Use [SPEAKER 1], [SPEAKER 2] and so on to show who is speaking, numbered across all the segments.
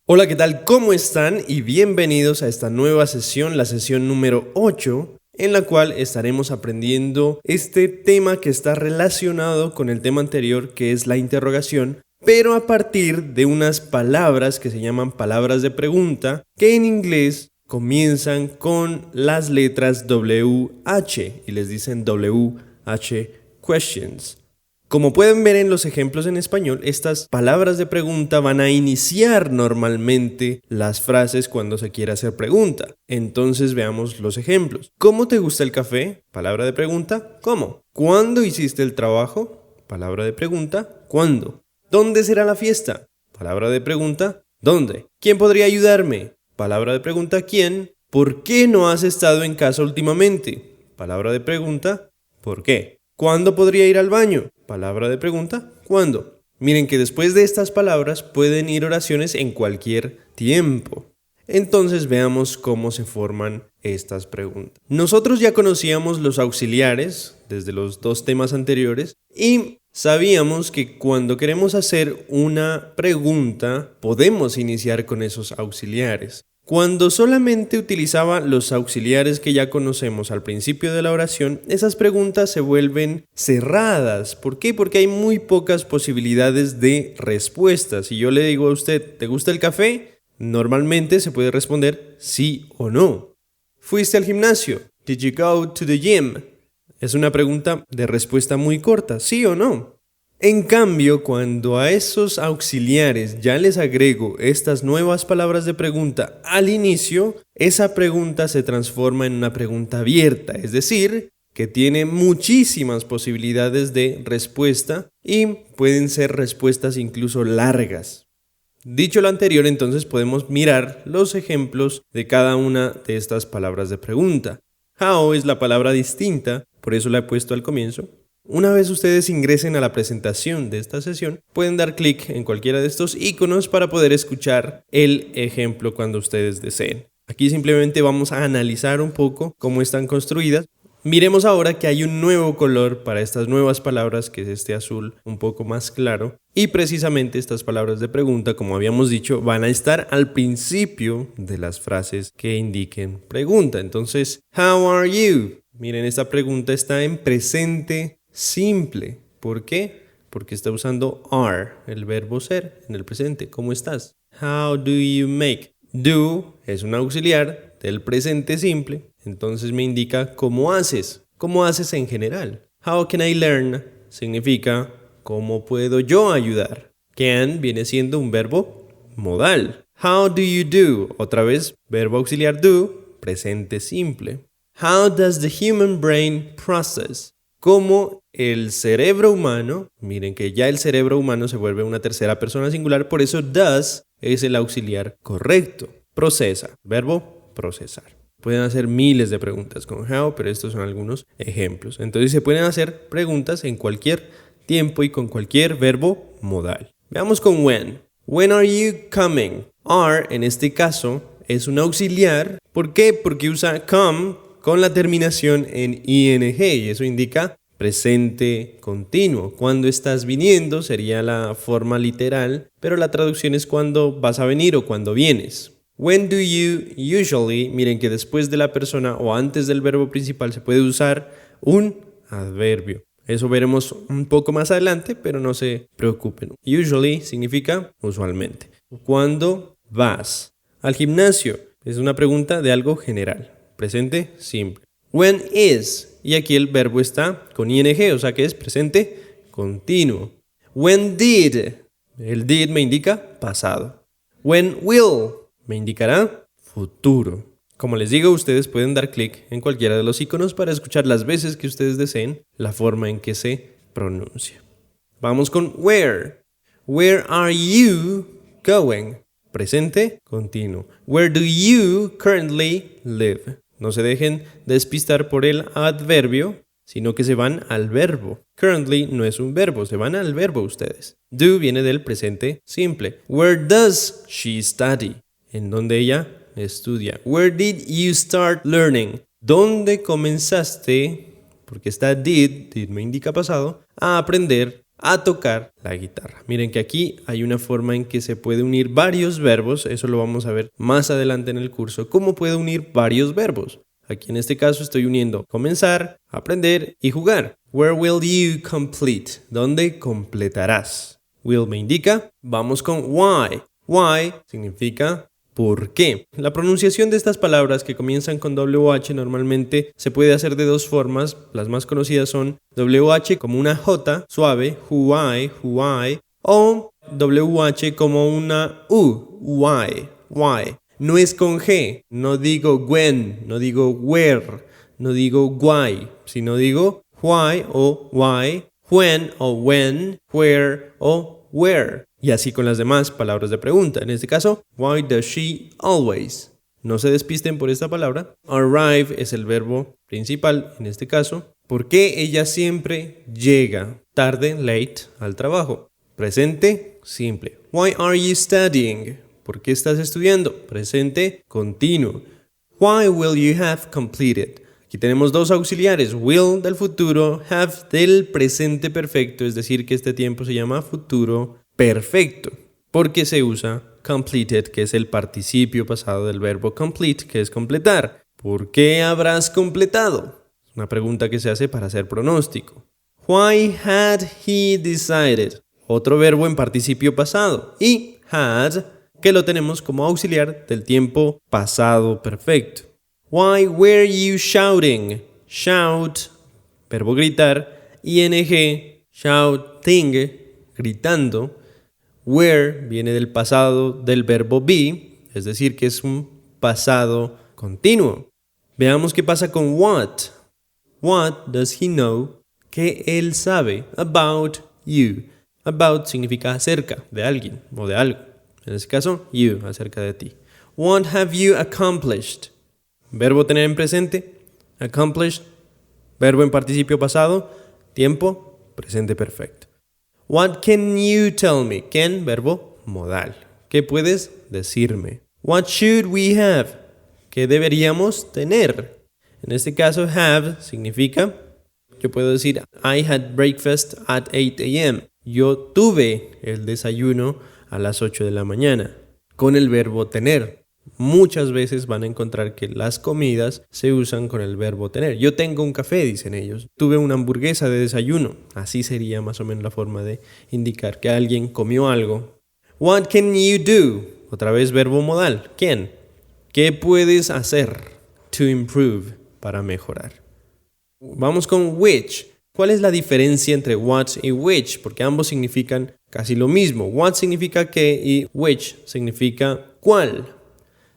[SPEAKER 1] Hola, ¿qué tal? ¿Cómo están? Y bienvenidos a esta nueva sesión, la sesión número 8, en la cual estaremos aprendiendo este tema que está relacionado con el tema anterior, que es la interrogación, pero a partir de unas palabras que se llaman palabras de pregunta, que en inglés comienzan con las letras WH y les dicen WH questions. Como pueden ver en los ejemplos en español, estas palabras de pregunta van a iniciar normalmente las frases cuando se quiere hacer pregunta. Entonces veamos los ejemplos. ¿Cómo te gusta el café? Palabra de pregunta, ¿cómo? ¿Cuándo hiciste el trabajo? Palabra de pregunta, ¿cuándo? ¿Dónde será la fiesta? Palabra de pregunta, ¿dónde? ¿Quién podría ayudarme? Palabra de pregunta, ¿quién? ¿Por qué no has estado en casa últimamente? Palabra de pregunta, ¿por qué? ¿Cuándo podría ir al baño? Palabra de pregunta, ¿cuándo? Miren que después de estas palabras pueden ir oraciones en cualquier tiempo. Entonces veamos cómo se forman estas preguntas. Nosotros ya conocíamos los auxiliares desde los dos temas anteriores y sabíamos que cuando queremos hacer una pregunta podemos iniciar con esos auxiliares. Cuando solamente utilizaba los auxiliares que ya conocemos al principio de la oración, esas preguntas se vuelven cerradas. ¿Por qué? Porque hay muy pocas posibilidades de respuesta. Si yo le digo a usted, ¿te gusta el café? Normalmente se puede responder sí o no. ¿Fuiste al gimnasio? Did you go to the gym? Es una pregunta de respuesta muy corta, ¿sí o no? En cambio, cuando a esos auxiliares ya les agrego estas nuevas palabras de pregunta al inicio, esa pregunta se transforma en una pregunta abierta, es decir, que tiene muchísimas posibilidades de respuesta y pueden ser respuestas incluso largas. Dicho lo anterior, entonces podemos mirar los ejemplos de cada una de estas palabras de pregunta. How es la palabra distinta, por eso la he puesto al comienzo. Una vez ustedes ingresen a la presentación de esta sesión, pueden dar clic en cualquiera de estos iconos para poder escuchar el ejemplo cuando ustedes deseen. Aquí simplemente vamos a analizar un poco cómo están construidas. Miremos ahora que hay un nuevo color para estas nuevas palabras, que es este azul un poco más claro. Y precisamente estas palabras de pregunta, como habíamos dicho, van a estar al principio de las frases que indiquen pregunta. Entonces, how are you? Miren, esta pregunta está en presente simple. ¿Por qué? Porque está usando are, el verbo ser, en el presente. ¿Cómo estás? How do you make? Do es un auxiliar del presente simple, entonces me indica cómo haces. ¿Cómo haces en general? How can I learn? Significa ¿cómo puedo yo ayudar? Can viene siendo un verbo modal. How do you do? Otra vez, verbo auxiliar do, presente simple. How does the human brain process? Cómo el cerebro humano, miren que ya el cerebro humano se vuelve una tercera persona singular, por eso does es el auxiliar correcto. Procesa, verbo procesar. Pueden hacer miles de preguntas con how, pero estos son algunos ejemplos. Entonces se pueden hacer preguntas en cualquier tiempo y con cualquier verbo modal. Veamos con when. When are you coming? Are, en este caso, es un auxiliar. ¿Por qué? Porque usa come con la terminación en ing y eso indica presente continuo. Cuando estás viniendo sería la forma literal, pero la traducción es cuando vas a venir o cuando vienes. When do you usually, miren que después de la persona o antes del verbo principal se puede usar un adverbio. Eso veremos un poco más adelante, pero no se preocupen. Usually significa usualmente. ¿Cuándo vas al gimnasio? Es una pregunta de algo general. Presente simple. When is, y aquí el verbo está con ing, o sea que es presente continuo. When did, el did me indica pasado. When will, me indicará futuro. Como les digo, ustedes pueden dar clic en cualquiera de los iconos para escuchar las veces que ustedes deseen la forma en que se pronuncia. Vamos con where. Where are you going? Presente continuo. Where do you currently live? No se dejen despistar por el adverbio, sino que se van al verbo. Currently no es un verbo, se van al verbo ustedes. Do viene del presente simple. Where does she study? En donde ella estudia. Where did you start learning? ¿Dónde comenzaste? Porque está did me indica pasado, a aprender a tocar la guitarra. Miren que aquí hay una forma en que se puede unir varios verbos, eso lo vamos a ver más adelante en el curso, cómo puedo unir varios verbos. Aquí en este caso estoy uniendo comenzar, aprender y jugar. Where will you complete? ¿Dónde completarás? Will me indica. Vamos con why. Why significa ¿por qué? La pronunciación de estas palabras que comienzan con WH normalmente se puede hacer de dos formas. Las más conocidas son WH como una J suave, why, o WH como una U, why. No es con G, no digo when, no digo where, no digo why, sino digo why o why, when o when, where o where. Y así con las demás palabras de pregunta. En este caso, why does she always? No se despisten por esta palabra. Arrive es el verbo principal en este caso. ¿Por qué ella siempre llega tarde, late, al trabajo? Presente, simple. Why are you studying? ¿Por qué estás estudiando? Presente, continuo. Why will you have completed? Aquí tenemos dos auxiliares, will del futuro, have del presente perfecto, es decir que este tiempo se llama futuro perfecto, porque se usa completed, que es el participio pasado del verbo complete, que es completar. ¿Por qué habrás completado? Es una pregunta que se hace para hacer pronóstico. Why had he decided? Otro verbo en participio pasado. Y had, que lo tenemos como auxiliar del tiempo pasado perfecto. Why were you shouting? Shout, verbo gritar, ing, shouting, gritando. Were viene del pasado del verbo be, es decir que es un pasado continuo. Veamos qué pasa con what. What does he know? ¿Qué él sabe about you? About significa acerca de alguien o de algo. En este caso, you, acerca de ti. What have you accomplished? Verbo tener en presente, accomplished. Verbo en participio pasado, tiempo, presente perfecto. What can you tell me? Can, verbo modal. ¿Qué puedes decirme? What should we have? ¿Qué deberíamos tener? En este caso, have significa, yo puedo decir, I had breakfast at 8 a.m. Yo tuve el desayuno a las 8 de la mañana. Con el verbo tener. Muchas veces van a encontrar que las comidas se usan con el verbo tener. Yo tengo un café, dicen ellos. Tuve una hamburguesa de desayuno. Así sería más o menos la forma de indicar que alguien comió algo. What can you do? Otra vez verbo modal. ¿Quién? ¿Qué puedes hacer? To improve, para mejorar. Vamos con which. ¿Cuál es la diferencia entre what y which? Porque ambos significan casi lo mismo. What significa qué y which significa cuál.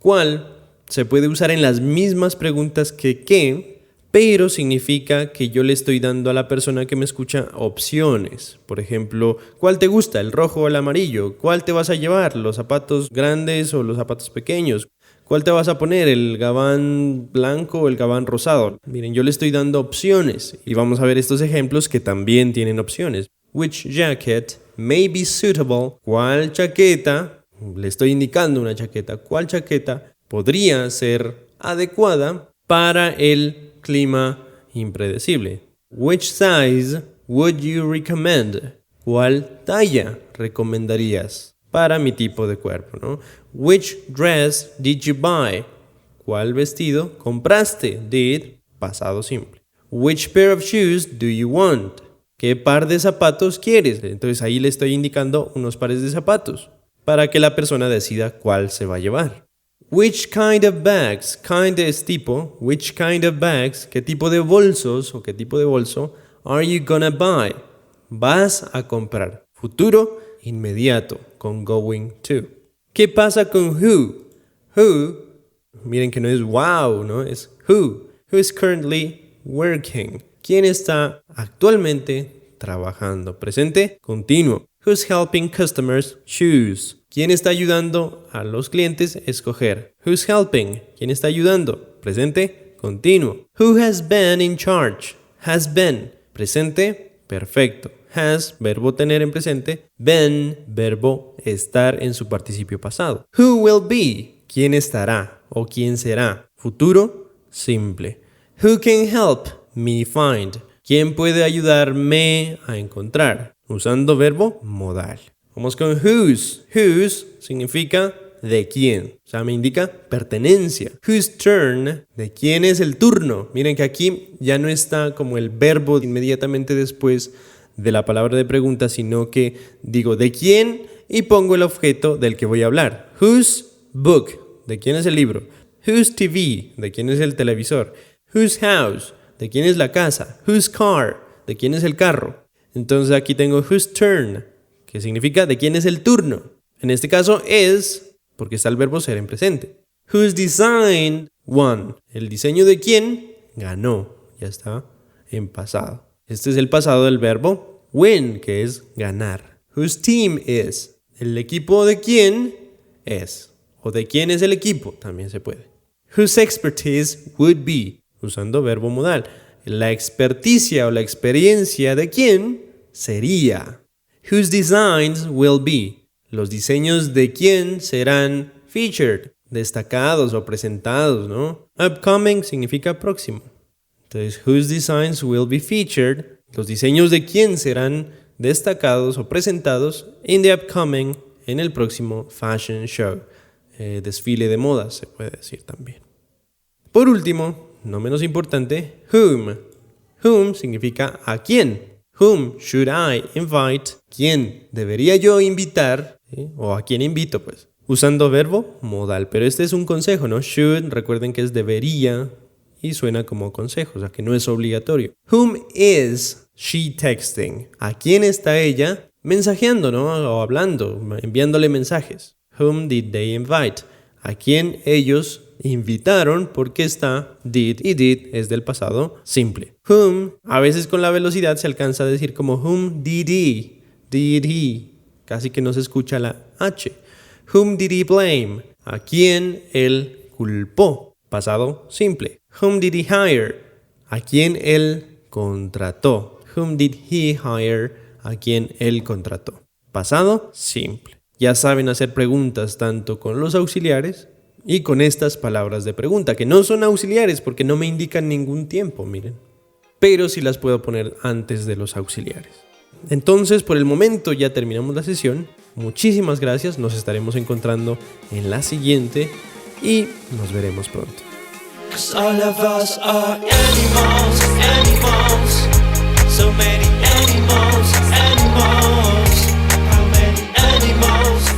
[SPEAKER 1] ¿Cuál? Se puede usar en las mismas preguntas que qué, pero significa que yo le estoy dando a la persona que me escucha opciones. Por ejemplo, ¿cuál te gusta? ¿El rojo o el amarillo? ¿Cuál te vas a llevar? ¿Los zapatos grandes o los zapatos pequeños? ¿Cuál te vas a poner? ¿El gabán blanco o el gabán rosado? Miren, yo le estoy dando opciones y vamos a ver estos ejemplos que también tienen opciones. Which jacket may be suitable? ¿Cuál chaqueta? Le estoy indicando una chaqueta. ¿Cuál chaqueta podría ser adecuada para el clima impredecible? Which size would you recommend? ¿Cuál talla recomendarías para mi tipo de cuerpo, ¿no? Which dress did you buy? ¿Cuál vestido compraste? Did, pasado simple. Which pair of shoes do you want? ¿Qué par de zapatos quieres? Entonces ahí le estoy indicando unos pares de zapatos para que la persona decida cuál se va a llevar. Which kind of bags? Kind es tipo. Which kind of bags? ¿Qué tipo de bolsos o qué tipo de bolso are you gonna buy? Vas a comprar. Futuro inmediato con going to. ¿Qué pasa con who? Who, miren que no es wow, ¿no? Es who. Who is currently working? ¿Quién está actualmente trabajando? Presente, continuo. Who's helping customers choose? ¿Quién está ayudando a los clientes a escoger? Who's helping? ¿Quién está ayudando? Presente, continuo. Who has been in charge? Has been. Presente, perfecto. Has, verbo tener en presente. Been, verbo estar en su participio pasado. Who will be? ¿Quién estará o quién será? Futuro, simple. Who can help me find? ¿Quién puede ayudarme a encontrar? usando verbo modal. Vamos con whose. Whose significa de quién, o sea, me indica pertenencia. Whose turn, de quién es el turno. Miren que aquí ya no está como el verbo inmediatamente después de la palabra de pregunta, sino que digo de quién y pongo el objeto del que voy a hablar. Whose book, de quién es el libro. Whose TV, de quién es el televisor. Whose house, de quién es la casa. Whose car, de quién es el carro. Entonces aquí tengo whose turn, que significa de quién es el turno. En este caso es porque está el verbo ser en presente. Whose design won. El diseño de quién ganó. Ya está en pasado. Este es el pasado del verbo win, que es ganar. Whose team is. El equipo de quién es. O de quién es el equipo, también se puede. Whose expertise would be. Usando verbo modal. La experticia o la experiencia de quién sería. Whose designs will be. Los diseños de quién serán featured, destacados o presentados, ¿no? Upcoming significa próximo. Entonces, whose designs will be featured. Los diseños de quién serán destacados o presentados in the upcoming, en el próximo fashion show. Desfile de moda, se puede decir también. Por último, no menos importante, whom. Whom significa a quién. Whom should I invite? ¿Quién debería yo invitar? ¿Sí? O a quién invito, pues. Usando verbo modal. Pero este es un consejo, ¿no? Should, recuerden que es debería y suena como consejo, o sea que no es obligatorio. Whom is she texting? ¿A quién está ella mensajeando, ¿no? O hablando, enviándole mensajes. Whom did they invite? ¿A quién ellos invitaron? Porque está did y did es del pasado simple. Whom, a veces con la velocidad se alcanza a decir como whom did he? Did he? Casi que no se escucha la H. Whom did he blame? ¿A quién él culpó? Pasado simple. Whom did he hire? ¿A quién él contrató? Whom did he hire? ¿A quién él contrató? Pasado simple. Ya saben hacer preguntas tanto con los auxiliares y con estas palabras de pregunta, que no son auxiliares porque no me indican ningún tiempo, miren. Pero sí las puedo poner antes de los auxiliares. Entonces, por el momento ya terminamos la sesión. Muchísimas gracias, nos estaremos encontrando en la siguiente y nos veremos pronto. 'Cause all of us are animals, animals. So many animals, animals. How many animals?